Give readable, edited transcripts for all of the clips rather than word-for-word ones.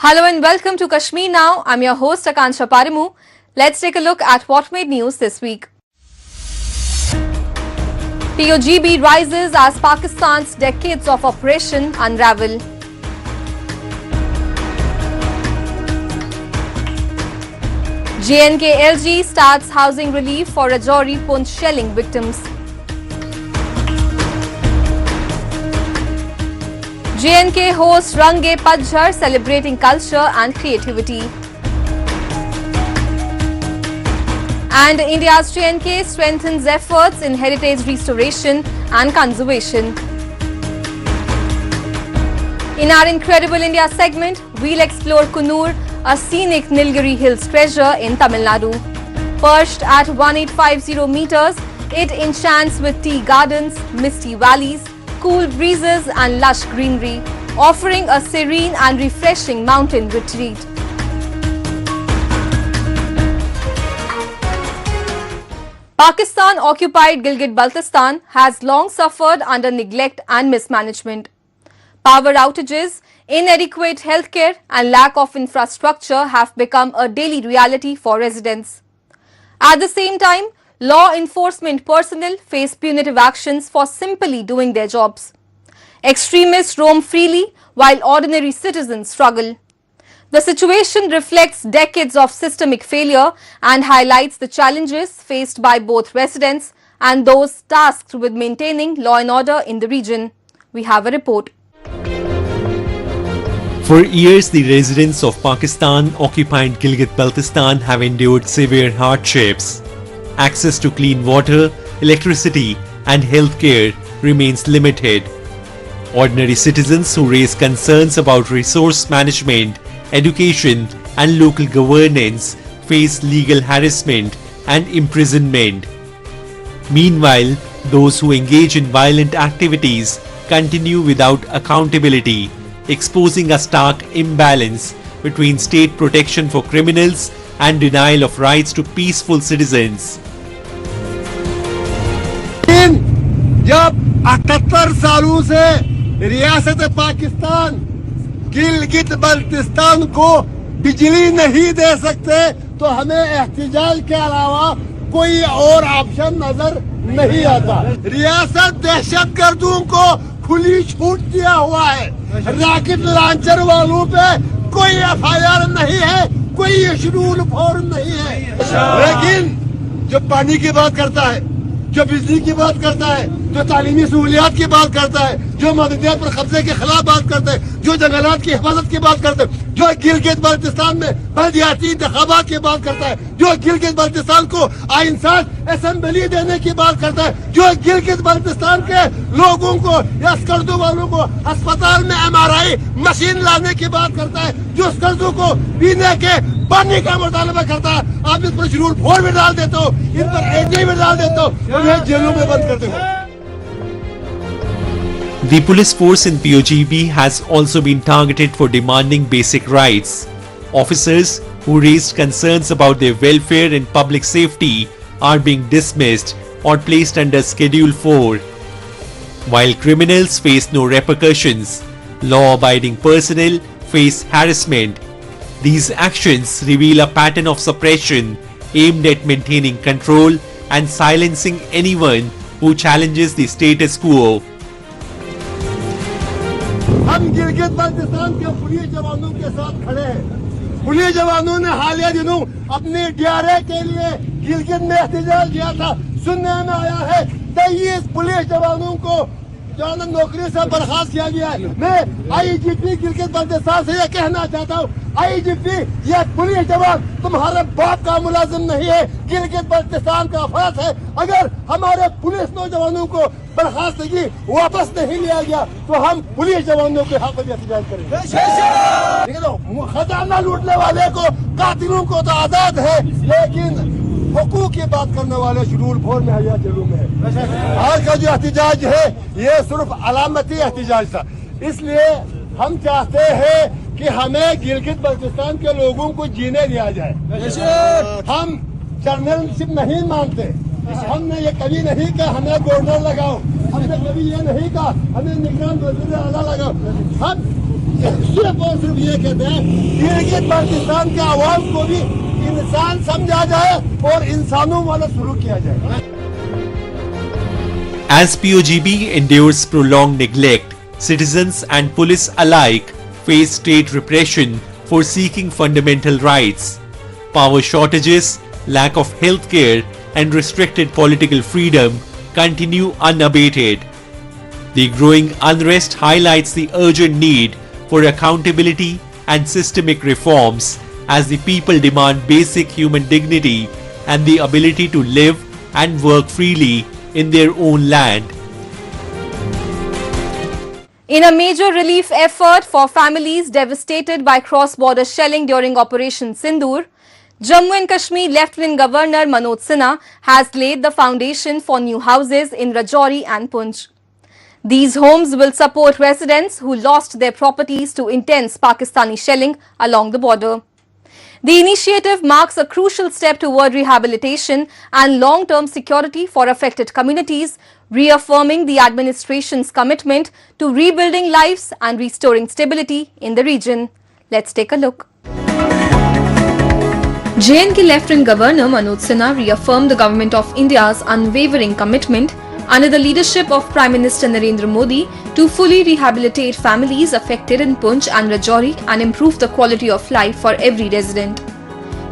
Hello and welcome to Kashmir Now. I'm your host Akansha Parimu. Let's take a look at what made news this week. POGB rises as Pakistan's decades of oppression unravel. JNK LG starts housing relief for Rajouri Poonch shelling victims. JNK hosts Range Pajhar celebrating culture and creativity. And India's JNK strengthens efforts in heritage restoration and conservation. In our Incredible India segment, we'll explore Kunur, a scenic Nilgiri Hills treasure in Tamil Nadu. Perched at 1850 meters, it enchants with tea gardens, misty valleys, cool breezes and lush greenery, offering a serene and refreshing mountain retreat. Pakistan-occupied Gilgit-Baltistan has long suffered under neglect and mismanagement. Power outages, inadequate healthcare and lack of infrastructure have become a daily reality for residents. At the same time, law enforcement personnel face punitive actions for simply doing their jobs. Extremists roam freely while ordinary citizens struggle. The situation reflects decades of systemic failure and highlights the challenges faced by both residents and those tasked with maintaining law and order in the region. We have a report. For years, the residents of Pakistan-occupied Gilgit-Baltistan have endured severe hardships. Access to clean water, electricity and healthcare remains limited. Ordinary citizens who raise concerns about resource management, education and local governance face legal harassment and imprisonment. Meanwhile, those who engage in violent activities continue without accountability, exposing a stark imbalance between state protection for criminals and denial of rights to peaceful citizens. जब 78 सालों से रियासत पाकिस्तान गिलगित बल्तिस्तान को बिजली नहीं दे सकते तो हमें एहतिजाज के अलावा कोई और ऑप्शन नजर नहीं आता। रियासत दहशतगर्दों को खुली छूट दिया हुआ है। रॉकेट लॉन्चर वालों पे कोई FIR नहीं है, कोई शेड्यूल 4 नहीं है। लेकिन जो पानी की बात करता है, जो बिजली की बात करता है, जो तालीमी सहूलियात की बात करता है, जो मददियात पर कब्जे के खिलाफ बात करता है, जो जंगलात की हिफाजत की बात करता है, जो गिलगित बल्तिस्तान में बल्दियाती इंतखाबात की बात करता है, जो गिलगित बल्तिस्तान को आइंसाज असेंबली देने की बात करता है, जो गिलगित बल्तिस्तान के लोगों को या स्कर्दों वालों को अस्पताल में MRI मशीन लाने की बात करता है, जो स्कर्दों को पीने के पानी का मुतालबा करता है, आप इस पर शेड्यूल 4 में डाल देते हो, इन पर AG में डाल देते हो, उन्हें जेलों में बंद करते हो। The police force in POGB has also been targeted for demanding basic rights. Officers who raised concerns about their welfare and public safety are being dismissed or placed under Schedule 4. While criminals face no repercussions, law-abiding personnel face harassment. These actions reveal a pattern of suppression aimed at maintaining control and silencing anyone who challenges the status quo. हम गिलगित बल्तिस्तान के police जवानों के साथ खड़े हैं। Police जवानों ने हालिया दिनों अपने DRA के लिए गिलगित में एहतजाज किया था। सुनने में आया है 23 पुलिस जवानों को नौकरी से बर्खास्त किया गया है। मैं IGP गिलगित बल्तिस्तान से यह कहना चाहता हूँ, IGP यह पुलिस जवान तुम्हारे बाप का मुलाजिम नहीं है, गिलगित बल्तिस्तान का अफसर है। अगर हमारे पुलिस नौजवानों को बर्खास्तगी वापस नहीं लिया गया तो हम पुलिस जवानों के हक में एहतजाज करेंगे। तो खजाना लूटने वाले को, कातिलों को तो आजाद है, लेकिन हुकूक की बात करने वाले शेड्यूल 4 में है या जेलों में है। आज का जो एहतजाज है ये सिर्फ अलामती एहतजाज था। इसलिए हम चाहते हैं कि हमें गिलगित बल्तिस्तान के लोगों को जीने दिया जाए। हम जर्नलिज्म नहीं मानते, हमने ये कभी नहीं कहा हमें गवर्नर लगाओ, हमने कभी ये नहीं कहा हमें निगरान वज़ीर आला लगाओ। हम सिर्फ और सिर्फ ये कहते हैं गिलगित बाल्टिस्तान के आवाम को भी इंसान समझा जाए और इंसानों वाला शुरू किया जाए। As POGB endures prolonged neglect, citizens and police alike face state repression for seeking fundamental rights. Power shortages, lack of health care, and restricted political freedom continue unabated. The growing unrest highlights the urgent need for accountability and systemic reforms as the people demand basic human dignity and the ability to live and work freely in their own land. In a major relief effort for families devastated by cross-border shelling during Operation Sindoor, Jammu and Kashmir Lieutenant Governor Manoj Sinha has laid the foundation for new houses in Rajouri and Poonch. These homes will support residents who lost their properties to intense Pakistani shelling along the border. The initiative marks a crucial step toward rehabilitation and long-term security for affected communities, reaffirming the administration's commitment to rebuilding lives and restoring stability in the region. Let's take a look. J&K Lieutenant Governor Manoj Sinha reaffirmed the Government of India's unwavering commitment under the leadership of Prime Minister Narendra Modi to fully rehabilitate families affected in Poonch and Rajouri and improve the quality of life for every resident.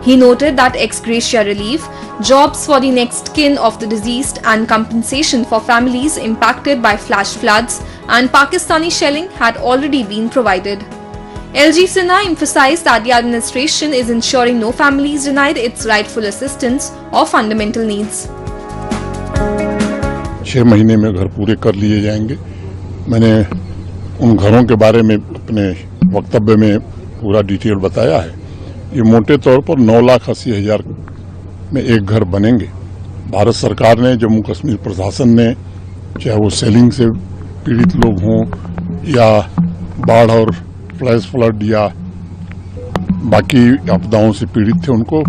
He noted that ex gratia relief, jobs for the next kin of the deceased and compensation for families impacted by flash floods and Pakistani shelling had already been provided. LG Sinha emphasized that the administration is ensuring no family is denied its rightful assistance or fundamental needs. 6 महीने में घर पूरे कर लिए जाएंगे। मैंने उन घरों के बारे में अपने वक्तव्य में पूरा डिटेल बताया है। ये मोटे तौर पर 9,80,000 में एक घर बनेंगे। भारत सरकार ने, जम्मू कश्मीर प्रशासन ने, चाहे वो सेलिंग से पीड़ित लोग हों या बाढ़ और फ्लैश फ्लड या बाकी आपदाओं से पीड़ित थे, उनको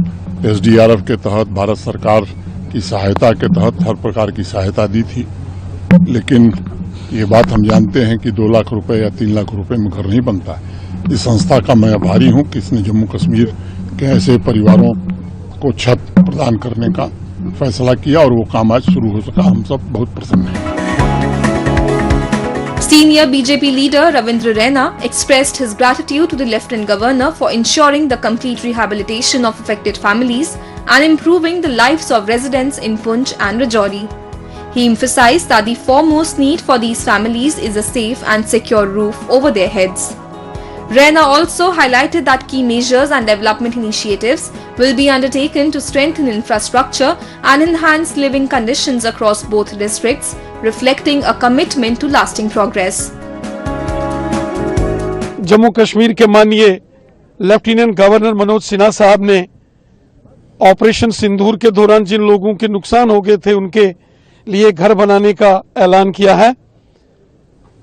SDRF के तहत भारत सरकार की सहायता के तहत हर प्रकार की सहायता दी थी। लेकिन ये बात हम जानते हैं कि 2 लाख रुपए या 3 लाख रुपए में घर नहीं बनता है। इस संस्था का मैं आभारी हूं कि इसने जम्मू कश्मीर के ऐसे परिवारों को छत प्रदान करने का फैसला किया और वो काम आज शुरू हो सका। हम सब बहुत प्रसन्न हैं। Senior BJP leader Ravindra Raina expressed his gratitude to the Lieutenant Governor for ensuring the complete rehabilitation of affected families and improving the lives of residents in Poonch and Rajouri. He emphasized that the foremost need for these families is a safe and secure roof over their heads. Raina also highlighted that key measures and development initiatives will be undertaken to strengthen infrastructure and enhance living conditions across both districts, reflecting a commitment to lasting progress. Jammu Kashmir के माननीय lieutenant governor Manoj Sinha साहब ने operation सिंदूर के दौरान जिन लोगों के नुकसान हो गए थे उनके लिए घर बनाने का ऐलान किया है।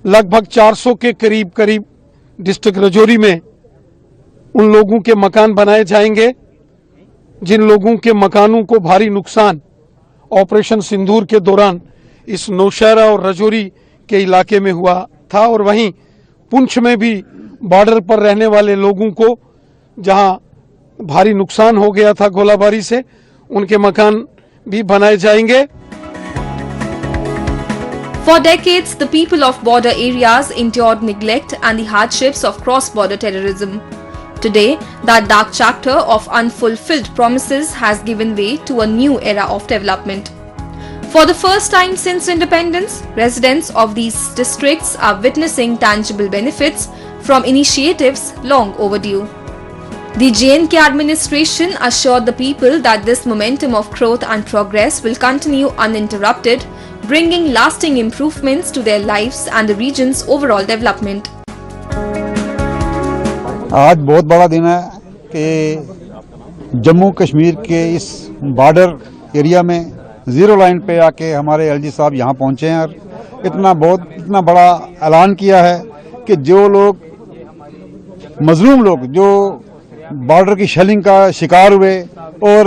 लगभग 400 के करीब डिस्ट्रिक्ट राजौरी में उन लोगों के मकान बनाए जाएंगे जिन लोगों के मकानों को भारी नुकसान ऑपरेशन सिंदूर के दौरान इस नौशहरा और राजौरी के इलाके में हुआ था। और वहीं पुंछ में भी बॉर्डर पर रहने वाले लोगों को जहां भारी नुकसान हो गया था गोलाबारी से, उनके मकान भी बनाए जाएंगे। For decades, the people of border areas endured neglect and the hardships of cross-border terrorism. Today, that dark chapter of unfulfilled promises has given way to a new era of development. For the first time since independence, residents of these districts are witnessing tangible benefits from initiatives long overdue. The J&K administration assured the people that this momentum of growth and progress will continue uninterrupted, bringing lasting improvements to their lives and the region's overall development. आज बहुत बड़ा दिन है कि जम्मू कश्मीर के इस border area में zero line पे आके हमारे एलजी साहब यहाँ पहुँचे हैं और इतना बड़ा ऐलान किया है कि जो लोग मजलूम लोग जो बॉर्डर की शेलिंग का शिकार हुए और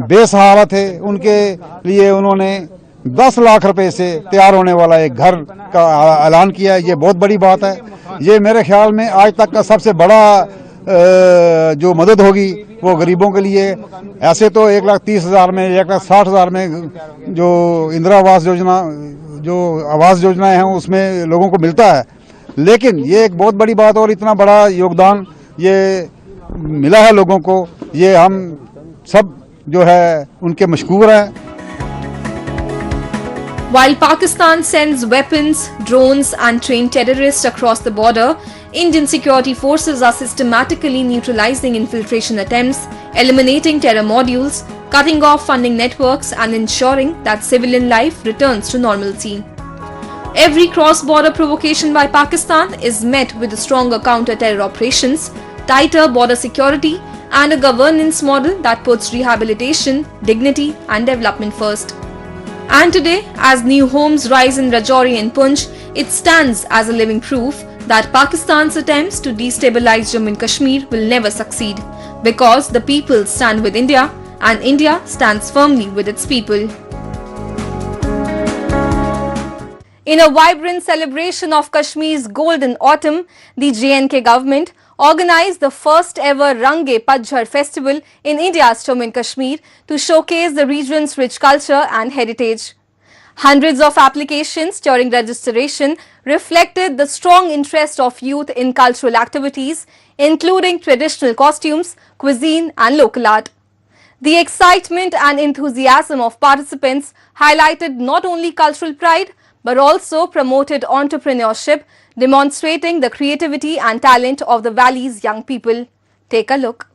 बेसहारा थे, उनके लिए उन्होंने 10 लाख रुपए से तैयार होने वाला एक घर का ऐलान किया है। ये बहुत बड़ी बात है। ये मेरे ख्याल में आज तक का सबसे बड़ा जो मदद होगी वो गरीबों के लिए। ऐसे तो 1,30,000 में, 1,60,000 में जो इंदिरा आवास योजना, जो आवास योजनाएं हैं उसमें लोगों को मिलता है, लेकिन ये एक बहुत बड़ी बात और इतना बड़ा योगदान ये मिला है लोगों को, ये हम सब जो है उनके मशकूर हैं। While Pakistan sends weapons, drones and trained terrorists across the border, Indian security forces are systematically neutralizing infiltration attempts, eliminating terror modules, cutting off funding networks and ensuring that civilian life returns to normalcy. Every cross-border provocation by Pakistan is met with stronger counter-terror operations, tighter border security and a governance model that puts rehabilitation, dignity and development first. And today, as new homes rise in Rajouri and Poonch, it stands as a living proof that Pakistan's attempts to destabilize Jammu and Kashmir will never succeed, because the people stand with India and India stands firmly with its people. In a vibrant celebration of Kashmir's golden autumn, the JNK government organized the first ever Range Padjhar festival in India's Jammu and Kashmir to showcase the region's rich culture and heritage. Hundreds of applications during registration reflected the strong interest of youth in cultural activities, including traditional costumes, cuisine and local art. The excitement and enthusiasm of participants highlighted not only cultural pride but also promoted entrepreneurship, demonstrating the creativity and talent of the valley's young people. Take a look.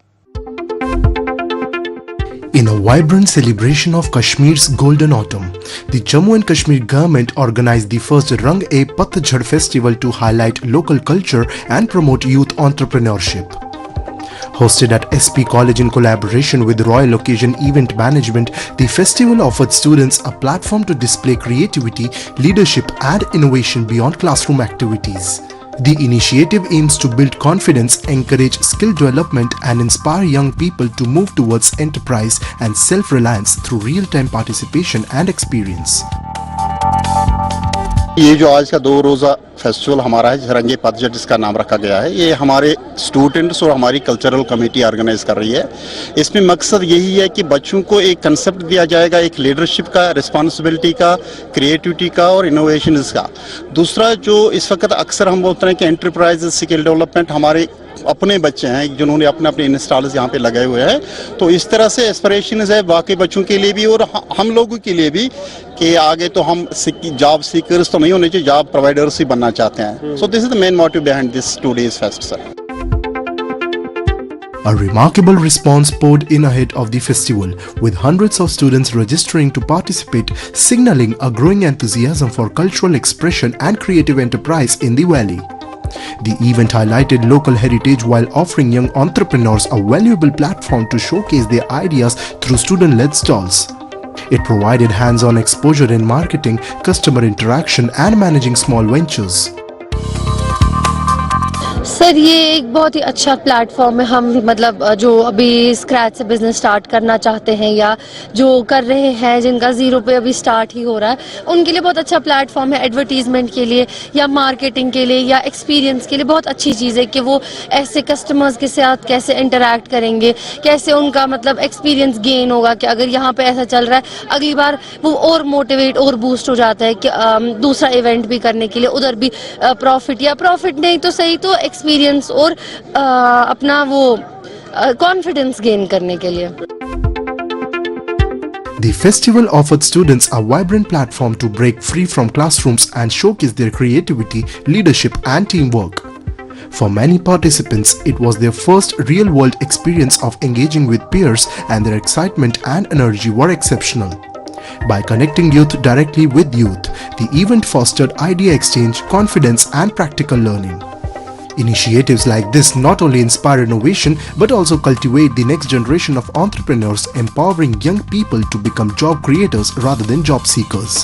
In a vibrant celebration of Kashmir's golden autumn, the Jammu and Kashmir government organized the first Rang-e-Patjhad festival to highlight local culture and promote youth entrepreneurship. Hosted at SP College in collaboration with Royal Occasion Event Management, the festival offered students a platform to display creativity, leadership and innovation beyond classroom activities. The initiative aims to build confidence, encourage skill development and inspire young people to move towards enterprise and self-reliance through real-time participation and experience. ये जो आज का 2 रोज़ा festival हमारा है, रंगे पतझड़ जिसका नाम रखा गया है, ये हमारे स्टूडेंट्स और हमारी कल्चरल कमेटी ऑर्गेनाइज कर रही है। इसमें मकसद यही है कि बच्चों को एक कंसेप्ट दिया जाएगा, एक लीडरशिप का, रिस्पांसिबिलिटी का, क्रिएटिविटी का और इनोवेशन का। दूसरा जो इस वक्त अक्सर हम बोलते हैं कि एंटरप्राइज स्किल डेवलपमेंट, हमारे अपने बच्चे हैं जिन्होंने अपने अपने इंस्टॉलर्स यहाँ पे लगाए हुए हैं, तो इस तरह से एस्पिरेशन है बाकी बच्चों के लिए भी और हम लोगों के लिए भी कि आगे तो हम जॉब सीकर्स तो नहीं होने चाहिए, जॉब प्रोवाइडर्स ही बनना चाहते हैं। So this is the main motive behind this 2 days fest sir. A remarkable response poured in ahead of the festival, with hundreds of students registering to participate, signaling a growing enthusiasm for cultural expression and creative enterprise in the valley. The event highlighted local heritage while offering young entrepreneurs a valuable platform to showcase their ideas through student-led stalls. It provided hands-on exposure in marketing, customer interaction and managing small ventures. Sir ये एक बहुत ही अच्छा platform है। हम मतलब जो अभी scratch से बिजनेस स्टार्ट करना चाहते हैं या जो कर रहे हैं, जिनका 0 पे अभी स्टार्ट ही हो रहा है, उनके लिए बहुत अच्छा प्लेटफॉर्म है। एडवर्टीजमेंट के लिए या मार्केटिंग के लिए या एक्सपीरियंस के लिए बहुत अच्छी चीज़ है कि वो ऐसे कस्टमर्स के साथ कैसे इंटरेक्ट करेंगे, कैसे उनका मतलब एक्सपीरियंस गेन होगा कि अगर यहाँ पे ऐसा चल रहा है, अगली बार वो और मोटिवेट और बूस्ट हो जाता है कि दूसरा इवेंट भी करने के लिए, उधर भी प्रॉफिट या प्रॉफिट नहीं तो सही तो एक्सपीरियंस और अपना वो कॉन्फिडेंस गेन करने के लिए। The festival offered students a vibrant platform to break free from classrooms and showcase their creativity, leadership and teamwork. For many participants, it was their first real-world experience of engaging with peers, and their excitement and energy were exceptional. By connecting youth directly with youth, the event fostered idea exchange, confidence and practical learning. Initiatives like this not only inspire innovation but also cultivate the next generation of entrepreneurs, empowering young people to become job creators rather than job seekers.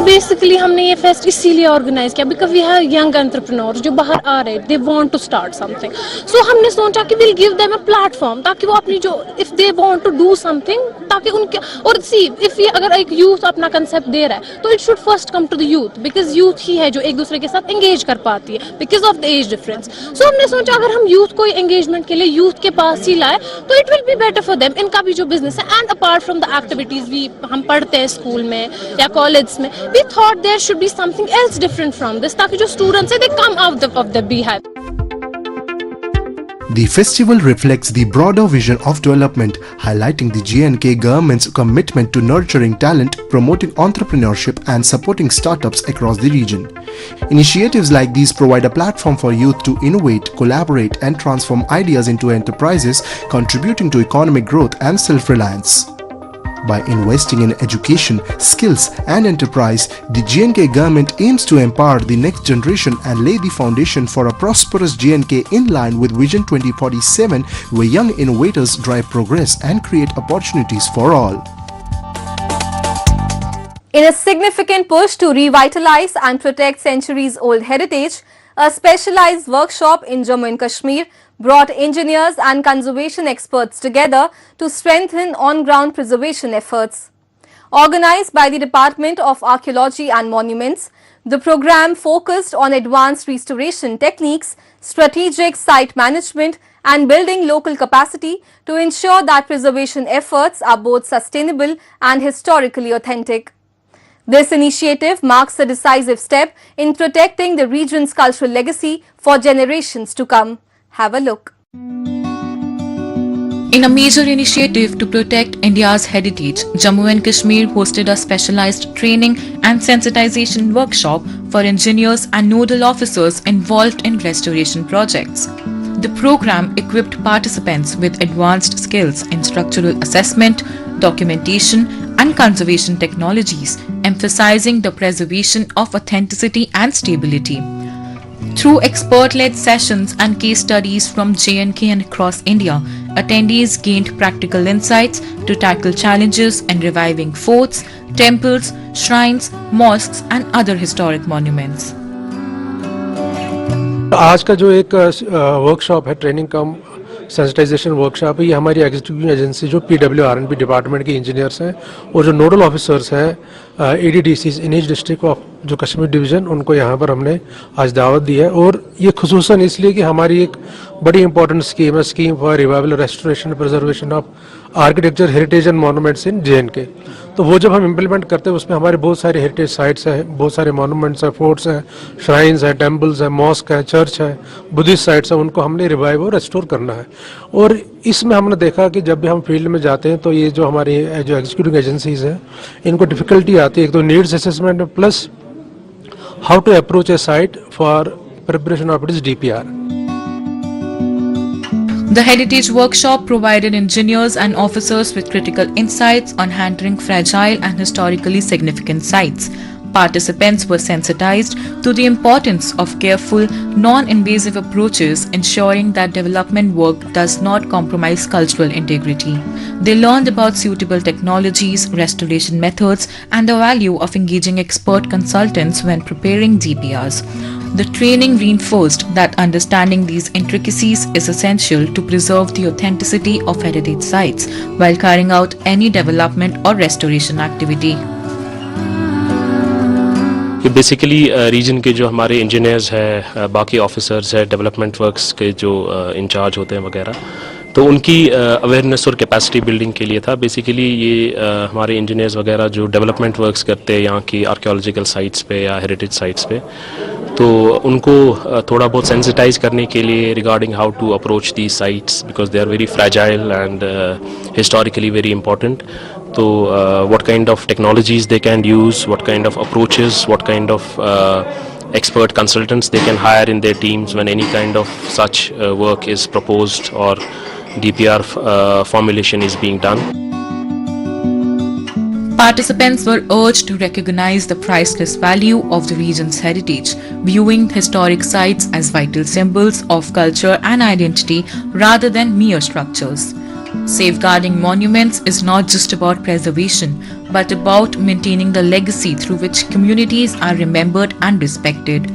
Basically हमने ये fest इसीलिए organize किया because we have young entrepreneurs जो बाहर आ रहे, they want to start something, so हमने सोचा कि will give them a platform ताकि वो अपनी जो if they want to do something ताकि उनके, और सी इफ ये अगर एक यूथ अपना कंसेप्ट दे रहा है तो it should first come to the youth because youth ही है जो एक दूसरे के साथ एंगेज कर पाती है because of the age difference. So हमने सोचा अगर हम यूथ को एंगेजमेंट के लिए यूथ के पास ही लाए तो it will be better for them, इनका भी जो बिजनेस है। And apart from the activities भी हम पढ़ते हैं स्कूल में या कॉलेज में, we thought there should be something else different from this ताकि जो स्टूडेंट्स है they come out of the beehive. The festival reflects the broader vision of development, highlighting the J&K government's commitment to nurturing talent, promoting entrepreneurship and supporting startups across the region. Initiatives like these provide a platform for youth to innovate, collaborate and transform ideas into enterprises, contributing to economic growth and self-reliance. By investing in education, skills and enterprise, the J&K government aims to empower the next generation and lay the foundation for a prosperous J&K in line with Vision 2047, where young innovators drive progress and create opportunities for all. In a significant push to revitalize and protect centuries-old heritage, a specialized workshop in Jammu and Kashmir brought engineers and conservation experts together to strengthen on-ground preservation efforts. Organized by the Department of Archaeology and Monuments, the program focused on advanced restoration techniques, strategic site management and building local capacity to ensure that preservation efforts are both sustainable and historically authentic. This initiative marks a decisive step in protecting the region's cultural legacy for generations to come. Have a look. In a major initiative to protect India's heritage, Jammu and Kashmir hosted a specialized training and sensitization workshop for engineers and nodal officers involved in restoration projects. The program equipped participants with advanced skills in structural assessment, documentation and conservation technologies, emphasizing the preservation of authenticity and stability. Through expert-led sessions and case studies from J&K and across India, attendees gained practical insights to tackle challenges in reviving forts, temples, shrines, mosques and other historic monuments. आज का जो एक workshop है, training कम sensitisation workshop है, ये हमारी executive agency जो PWR&B department के इंजीनियर्स हैं और जो नोडल ऑफिसर्स हैं ADDCs in each district of जो कश्मीर डिवीज़न, उनको यहाँ पर हमने आज दावत दी है। और ये खुसूसन इसलिए कि हमारी एक बड़ी इंपॉर्टेंट स्कीम है, scheme for revival restoration preservation of architecture heritage and monuments in J&K। तो वो जब हम इम्प्लीमेंट करते हैं उसमें हमारे बहुत सारे हेरिटेज साइट्स हैं, बहुत सारे मॉन्यूमेंट्स हैं, फोर्ट्स हैं, श्राइन्स हैं, टेम्पल्स हैं, मॉस्क है, चर्च है, बुद्धिस्ट साइट्स हैं, उनको हमने रिवाइव और रेस्टोर करना है। और इसमें हमने देखा कि जब भी हम फील्ड में जाते हैं तो ये जो हमारी जो एग्जीक्यूटिव एजेंसीज हैं इनको डिफिकल्टी आती है, एक तो needs assessment plus how to approach a site for preparation of its DPR. The Heritage Workshop provided engineers and officers with critical insights on handling fragile and historically significant sites. Participants were sensitized to the importance of careful, non-invasive approaches, ensuring that development work does not compromise cultural integrity. They learned about suitable technologies, restoration methods, and the value of engaging expert consultants when preparing DPRs. The training reinforced that understanding these intricacies is essential to preserve the authenticity of heritage sites while carrying out any development or restoration activity. ये basically reason के जो हमारे engineers हैं, बाकी officers हैं, development works के जो in charge होते हैं वगैरह, तो उनकी अवेयरनेस और कैपेसिटी बिल्डिंग के लिए था। बेसिकली ये हमारे इंजीनियर्स वगैरह जो डेवलपमेंट वर्क्स करते हैं यहाँ की आर्कियोलॉजिकल साइट्स पे या हेरिटेज साइट्स पे, तो उनको थोड़ा बहुत सेंसिटाइज करने के लिए regarding how to approach the sites because they are very fragile and historically very important. तो what kind of technologies they can use, what kind of approaches, what kind of expert consultants they can hire in their teams when any kind of such work is proposed or DPR formulation is being done. Participants were urged to recognize the priceless value of the region's heritage, viewing historic sites as vital symbols of culture and identity rather than mere structures. Safeguarding monuments is not just about preservation, but about maintaining the legacy through which communities are remembered and respected.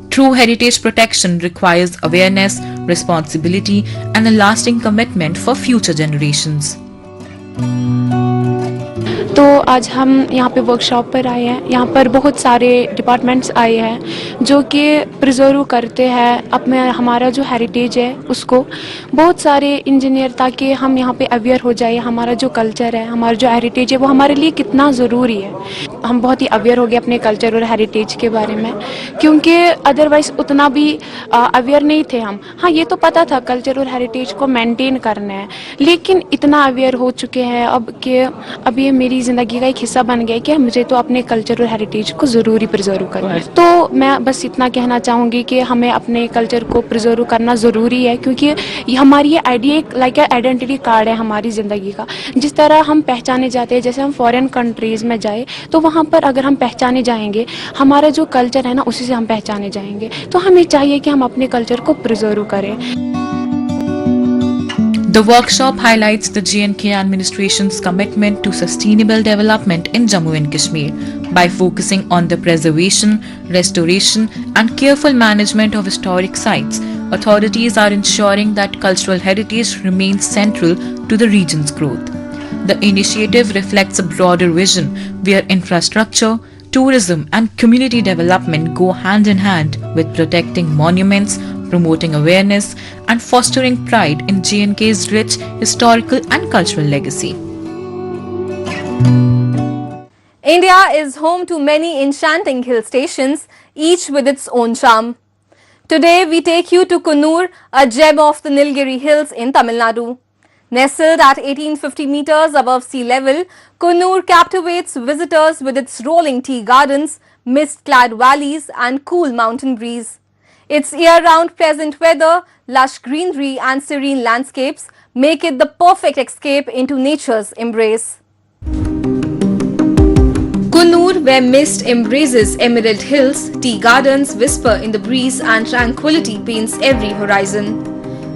True heritage protection requires awareness, responsibility, and a lasting commitment for future generations. तो आज हम यहाँ पे workshop पर आए हैं। यहाँ पर बहुत सारे डिपार्टमेंट्स आए हैं जो कि प्रिजर्व करते हैं अपने हमारा जो हेरिटेज है उसको। बहुत सारे इंजीनियर, ताकि हम यहाँ पे अवेयर हो जाए हमारा जो कल्चर है, हमारा जो हेरिटेज है वो हमारे लिए कितना ज़रूरी है। हम बहुत ही अवेयर हो गए अपने कल्चर और हेरिटेज के बारे में, क्योंकि अदरवाइज़ उतना भी अवेयर नहीं थे हम। हाँ, ये तो पता था कल्चर और हेरिटेज को मेंटेन करना है, लेकिन इतना अवेयर हो चुके हैं अब कि अब ये मेरी ज़िंदगी का एक हिस्सा बन गया है कि मुझे तो अपने कल्चर और हेरिटेज को ज़रूरी प्रिजर्व करना है। तो मैं बस इतना कहना चाहूँगी कि हमें अपने कल्चर को प्रिजर्व करना ज़रूरी है, क्योंकि ये हमारी आइडिया एक लाइक आइडेंटिटी कार्ड है हमारी ज़िंदगी का। जिस तरह हम पहचाने जाते हैं, जैसे हम फॉरेन कंट्रीज़ में जाए तो वहाँ पर अगर हम पहचाने जाएंगे, हमारा जो कल्चर है ना उसी से हम पहचाने जाएंगे। तो हमें चाहिए कि हम अपने कल्चर को प्रिजर्व करें। The workshop highlights the J&K administration's commitment to sustainable development in Jammu and Kashmir by focusing on the preservation, restoration, and careful management of historic sites. Authorities are ensuring that cultural heritage remains central to the region's growth. The initiative reflects a broader vision where infrastructure, tourism, and community development go hand in hand with protecting monuments, promoting awareness, and fostering pride in J&K's rich historical and cultural legacy. India is home to many enchanting hill stations, each with its own charm. Today we take you to Coonoor, a gem of the Nilgiri Hills in Tamil Nadu. Nestled at 1850 meters above sea level, Coonoor captivates visitors with its rolling tea gardens, mist-clad valleys, and cool mountain breeze. Its year-round pleasant weather, lush greenery and serene landscapes make it the perfect escape into nature's embrace. Coonoor, where mist embraces emerald hills, tea gardens whisper in the breeze and tranquility paints every horizon.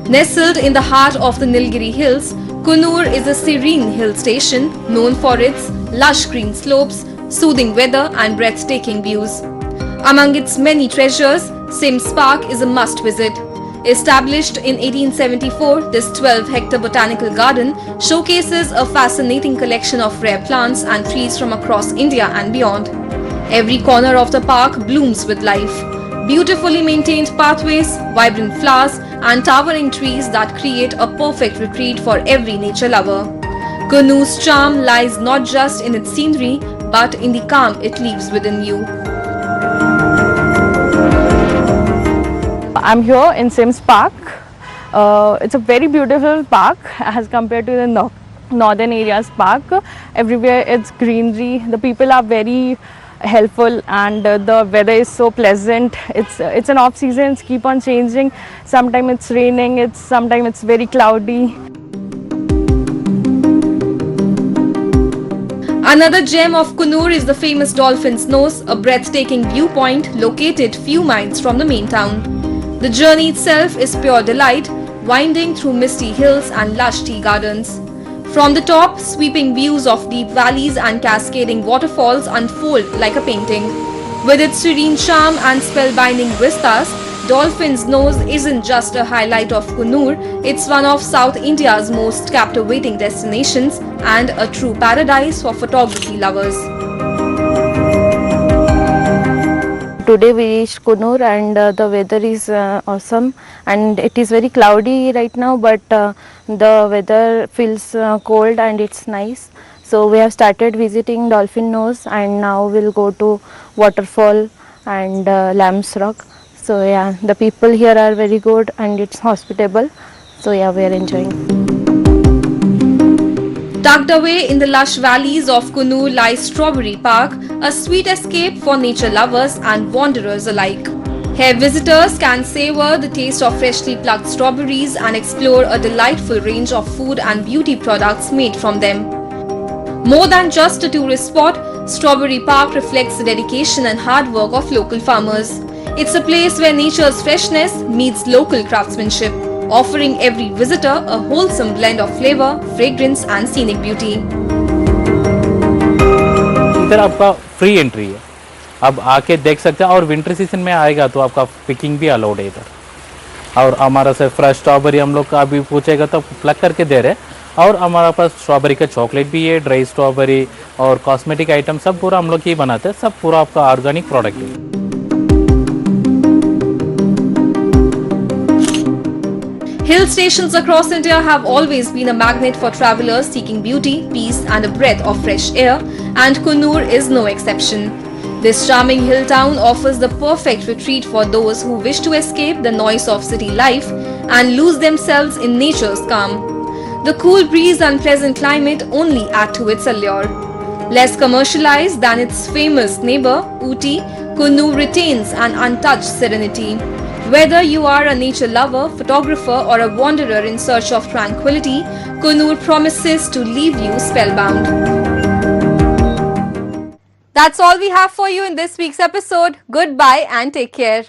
Nestled in the heart of the Nilgiri Hills, Coonoor is a serene hill station known for its lush green slopes, soothing weather and breathtaking views. Among its many treasures, Sims Park is a must-visit. Established in 1874, this 12-hectare botanical garden showcases a fascinating collection of rare plants and trees from across India and beyond. Every corner of the park blooms with life. Beautifully maintained pathways, vibrant flowers, and towering trees that create a perfect retreat for every nature lover. Coonoor's charm lies not just in its scenery, but in the calm it leaves within you. I'm here in Sims Park. It's a very beautiful park as compared to the northern areas park. Everywhere it's greenery. The people are very helpful and the weather is so pleasant. It's an off season. It's keep on changing. Sometimes it's raining. Sometimes it's very cloudy. Another gem of Coonoor is the famous Dolphin's Nose, a breathtaking viewpoint located few miles from the main town. The journey itself is pure delight, winding through misty hills and lush tea gardens. From the top, sweeping views of deep valleys and cascading waterfalls unfold like a painting. With its serene charm and spellbinding vistas, Dolphin's Nose isn't just a highlight of Coonoor, it's one of South India's most captivating destinations and a true paradise for photography lovers. Today we reached Coonoor and the weather is awesome, and it is very cloudy right now, but the weather feels cold and it's nice. So we have started visiting Dolphin Nose and now we'll go to waterfall and Lamb's Rock. So yeah, the people here are very good and it's hospitable. So yeah, we are enjoying. Tucked away in the lush valleys of Coonoor lies Strawberry Park, a sweet escape for nature lovers and wanderers alike. Here visitors can savor the taste of freshly plucked strawberries and explore a delightful range of food and beauty products made from them. More than just a tourist spot, Strawberry Park reflects the dedication and hard work of local farmers. It's a place where nature's freshness meets local craftsmanship. offering every visitor a wholesome blend of flavor, fragrance and scenic beauty. इधर आपका free entry है, अब आके देख सकते हैं, और winter season में आएगा तो आपका पिकिंग भी अलाउड है इधर। और हमारा से फ्रेश स्ट्रॉबेरी हम लोग का अभी पूछेगा तो प्लग करके दे रहे हैं, और हमारा पास स्ट्रॉबेरी का चॉकलेट भी है, ड्राई स्ट्रॉबेरी और कॉस्मेटिक आइटम सब पूरा हम लोग ही बनाते हैं, सब पूरा आपका ऑर्गेनिक प्रोडक्ट है। Hill stations across India have always been a magnet for travelers seeking beauty, peace and a breath of fresh air, and Coonoor is no exception. This charming hill town offers the perfect retreat for those who wish to escape the noise of city life and lose themselves in nature's calm. The cool breeze and pleasant climate only add to its allure. Less commercialized than its famous neighbor, Ooty, Coonoor retains an untouched serenity. Whether you are a nature lover, photographer or a wanderer in search of tranquility, Coonoor promises to leave you spellbound. That's all we have for you in this week's episode. Goodbye and take care.